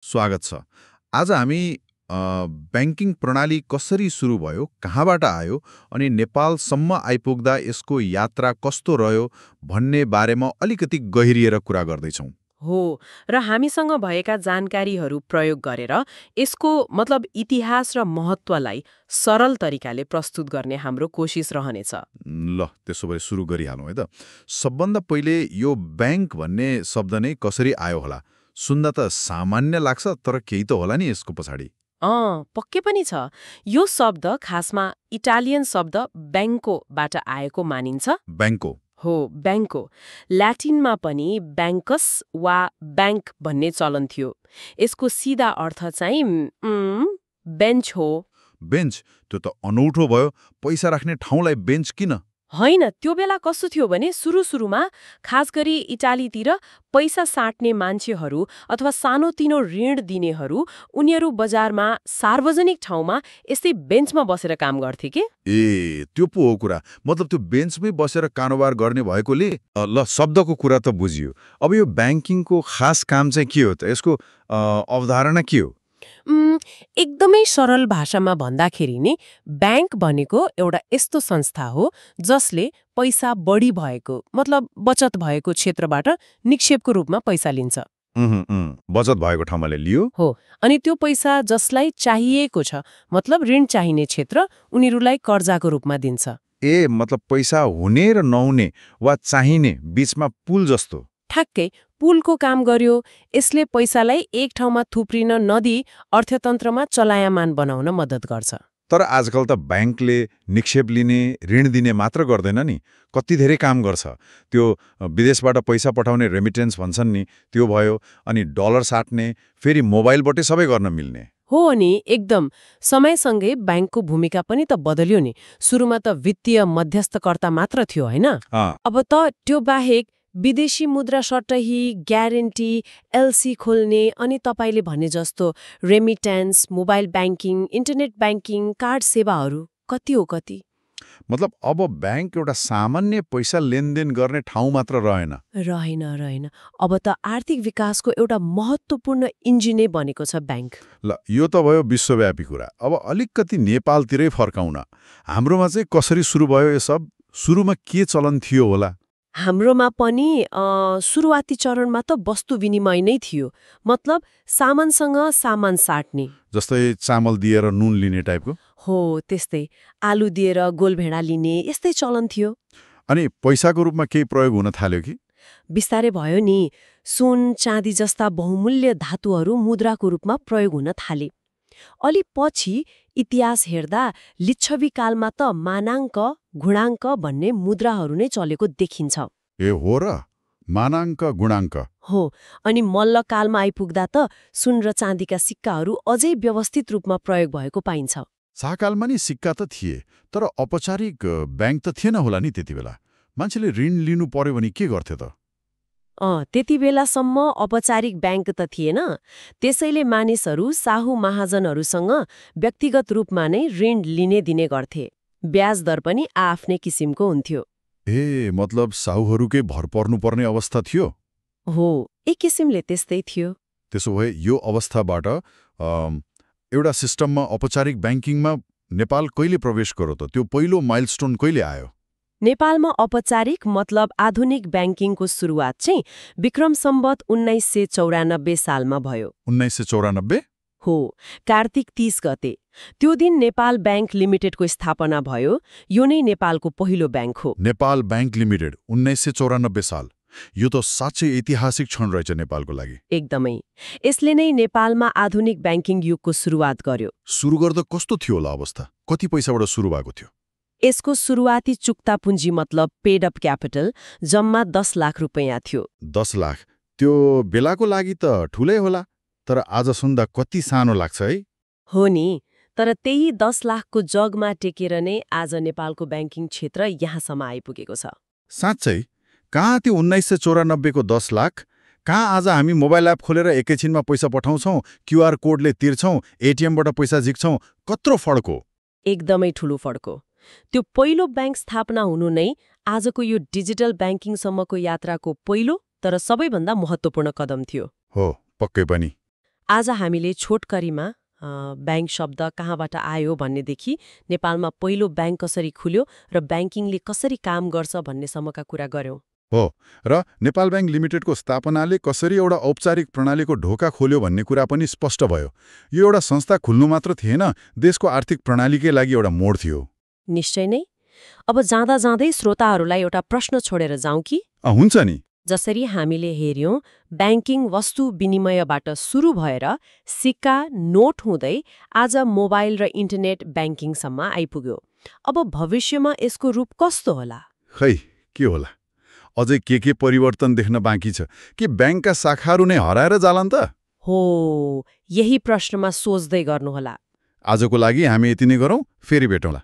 स्वागत छ। आज हामी ब्याङ्किङ प्रणाली कसरी सुरु भयो, कहाँबाट आयो अनि नेपालसम्म आइपुग्दा यसको यात्रा कस्तो रह्यो भन्ने बारेमा अलिकति गहिरिएर कुरा गर्दैछौँ। हो र हामीसँग भएका जानकारीहरू प्रयोग गरेर यसको इतिहास र महत्त्वलाई सरल तरिकाले प्रस्तुत गर्ने हाम्रो कोसिस रहनेछ। ल त्यसो भए सुरु गरिहालौँ है त। सबभन्दा पहिले यो ब्याङ्क भन्ने शब्द नै कसरी आयो होला? सुन्दा त सामान्य लाग्छ, तर केही त होला नि यसको पछाडि। पक्कै पनि छ। यो शब्द खासमा इटालियन शब्द ब्याङ्कोबाट आएको मानिन्छ। ब्याङ्को हो, ब्याङ्को। ल्याटिनमा पनि ब्याङ्कस वा ब्याङ्क भन्ने चलन थियो। यसको सिधा अर्थ चाहिँ बेन्च हो। बेन्च? त्यो त अनौठो भयो। पैसा राख्ने ठाउँलाई बेन्च किन? होइन, त्यो बेला कस्तो थियो भने सुरुमा खास गरी इटालीतिर पैसा साट्ने मान्छेहरू अथवा सानोतिनो ऋण दिनेहरू उनीहरू बजारमा सार्वजनिक ठाउँमा यस्तै बेन्चमा बसेर काम गर्थे के। त्यो पो हो कुरा। मतलब त्यो बेन्चमै बसेर कारोबार गर्ने भएकोले ल शब्दको कुरा त बुझियो। अब यो ब्याङ्किङको खास काम चाहिँ के हो त? यसको अवधारणा के हो? एकदमै सरल भाषामा भन्दाखेरि नि ब्याङ्क भनेको एउटा यस्तो संस्था हो जसले पैसा बढी भएको बचत भएको क्षेत्रबाट निक्षेपको रूपमा पैसा लिन्छ। बचत भएको ठाउँमा लियो हो, अनि त्यो पैसा जसलाई चाहिएको छ ऋण चाहिने क्षेत्र उनीहरूलाई कर्जाको रूपमा दिन्छ। मतलब पैसा हुने र नहुने वा चाहिने बीचमा पुल जस्तो। ठ्याक्कै पुलको काम गर्यो। यसले पैसालाई एक ठाउँमा थुप्रिन नदिई अर्थतन्त्रमा चलायमान बनाउन मद्दत गर्छ। तर आजकल त ब्याङ्कले निक्षेप लिने, ऋण दिने मात्र गर्दैन नि, कति धेरै काम गर्छ। त्यो विदेशबाट पैसा पठाउने रेमिटेन्स भन्छन् नि, त्यो भयो, अनि डलर साट्ने, फेरि मोबाइलबाटै सबै गर्न मिल्ने। हो नि, एकदम। समयसँगै ब्याङ्कको भूमिका पनि त बदल्यो नि। सुरुमा त वित्तीय मध्यस्थकर्ता मात्र थियो, होइन? अब त त्यो बाहेक विदेशी मुद्रा सट्टही, ग्यारेन्टी, एलसी खोल्ने अनि तपाईँले भने जस्तो remittance, mobile banking, internet banking, card सेवाहरू कति हो कति। मतलब अब ब्याङ्क एउटा सामान्य पैसा लेनदेन गर्ने ठाउँ मात्र रहेन। अब त आर्थिक विकासको एउटा महत्त्वपूर्ण इन्जिनै बनेको छ ब्याङ्क। ल यो त भयो विश्वव्यापी कुरा। अब अलिकति नेपालतिरै फर्काउन। हाम्रोमा चाहिँ कसरी सुरु भयो यो सब? सुरुमा के चलन थियो होला? हाम्रोमा पनि सुरुवाती चरणमा त वस्तु विनिमय नै थियो। सामानसँग सामान साट्ने। जस्तै चामल दिएर नुन लिने टाइपको? हो, त्यस्तै। आलु दिएर गोलभेडा लिने यस्तै चलन थियो। अनि पैसाको रूपमा केही प्रयोग हुन थाल्यो कि? बिस्तारै भयो नि। सुन, चाँदी जस्ता बहुमूल्य धातुहरू मुद्राको रूपमा प्रयोग हुन थाले। अलि पछि इतिहास हेर्दा लिच्छवी कालमा त मानाङ्क, गुणाङ्क भन्ने मुद्राहरू नै चलेको देखिन्छ। हो र? मानाङ्क, गुणाङ्क? हो, अनि मल्लकालमा आइपुग्दा त सुन र चाँदीका सिक्काहरू अझै व्यवस्थित रूपमा प्रयोग भएको पाइन्छ। शाहकालमा नि सिक्का त थिए, तर औपचारिक ब्याङ्क त थिएन होला नि त्यति बेला। मान्छेले ऋण लिनु पर्यो भने के गर्थे त? त्यति बेलासम्म औपचारिक ब्याङ्क त थिएन। त्यसैले मानिसहरू साहु महाजनहरूसँग व्यक्तिगत रूपमा नै ऋण लिने दिने गर्थे। ब्याज दर पनि आफ्नै किसिमको हुन्थ्यो। मतलब साहुहरूकै भर पर्नुपर्ने अवस्था थियो? हो, एक किसिमले त्यस्तै थियो। त्यसो भए यो अवस्थाबाट एउटा सिस्टममा, औपचारिक ब्याङ्किङमा नेपाल कहिले प्रवेश गर्यो त? त्यो पहिलो माइलस्टोन कहिले आयो? नेपालमा औपचारिक आधुनिक ब्याङ्किङको सुरुवात चाहिँ विक्रम सम्वत 1994 सालमा भयो। 1994? हो, कार्तिक 30 गते। त्यो दिन नेपाल ब्याङ्क लिमिटेडको स्थापना भयो। यो नै नेपालको पहिलो ब्याङ्क हो। नेपाल ब्याङ्क लिमिटेड 1994 साल। यो त साँच्चै ऐतिहासिक क्षण रहेछ नेपालको लागि। एकदमै। यसले नै नेपालमा आधुनिक ब्याङ्किङ युगको सुरुवात गर्यो। सुरु गर्दा कस्तो थियो होला अवस्था? कति पैसाबाट सुरु भएको थियो? यसको सुरुवाती चुक्ता पुँजी पेड अप क्यापिटल जम्मा 10 लाख रुपैयाँ थियो। 10 लाख? त्यो बेलाको लागि त ठुलै होला, तर आज सुन्दा कति सानो लाग्छ है। हो नि, तर त्यही 10 लाखको जगमा टेकेर नै आज नेपालको ब्याङ्किङ क्षेत्र यहाँसम्म आइपुगेको छ। साँच्चै? कहाँ त्यो 1994 को 10 लाख? कहाँ आज हामी मोबाइल एप खोलेर एकैछिनमा पैसा पठाउँछौँ, क्युआर कोडले तिर्छौँ, एटिएमबाट पैसा झिक्छौँ? कत्रो फड्को? एकदमै ठुलो फड्को। त्यो पहिलो ब्याङ्क स्थापना हुनु नै आजको यो डिजिटल ब्याङ्किङसम्मको यात्राको पहिलो तर सबैभन्दा महत्त्वपूर्ण कदम थियो। हो, पक्कै पनि। आज हामीले छोटकरीमा ब्याङ्क शब्द कहाँबाट आयो भन्नेदेखि नेपालमा पहिलो ब्याङ्क कसरी खुल्यो र ब्याङ्किङले कसरी काम गर्छ भन्नेसम्मका कुरा गर्यौं। हो, र नेपाल ब्याङ्क लिमिटेडको स्थापनाले कसरी एउटा औपचारिक प्रणालीको ढोका खोल्यो भन्ने कुरा पनि स्पष्ट भयो। यो एउटा संस्था खुल्नु मात्र थिएन, देशको आर्थिक प्रणालीकै लागि एउटा मोड थियो। निश्चय नै। अब जाँदा जाँदै श्रोताहरूलाई एउटा प्रश्न छोडेर जाउँ कि? हुन्छ नि। जसरी हामीले हेर्यौं, ब्याङ्किङ वस्तु विनिमयबाट सुरु भएर सिक्का, नोट हुँदै आज मोबाइल र इन्टरनेट ब्याङ्किङसम्म आइपुग्यो। अब भविष्यमा यसको रूप कस्तो होला? खै, के होला? अझै के परिवर्तन देख्न बाँकी छ कि ब्याङ्कका शाखाहरू नै हराएर जालान् त? हो, यही प्रश्नमा सोच्दै गर्नुहोला। आजको लागि हामी यति नै गरौँ, फेरि भेटौँला।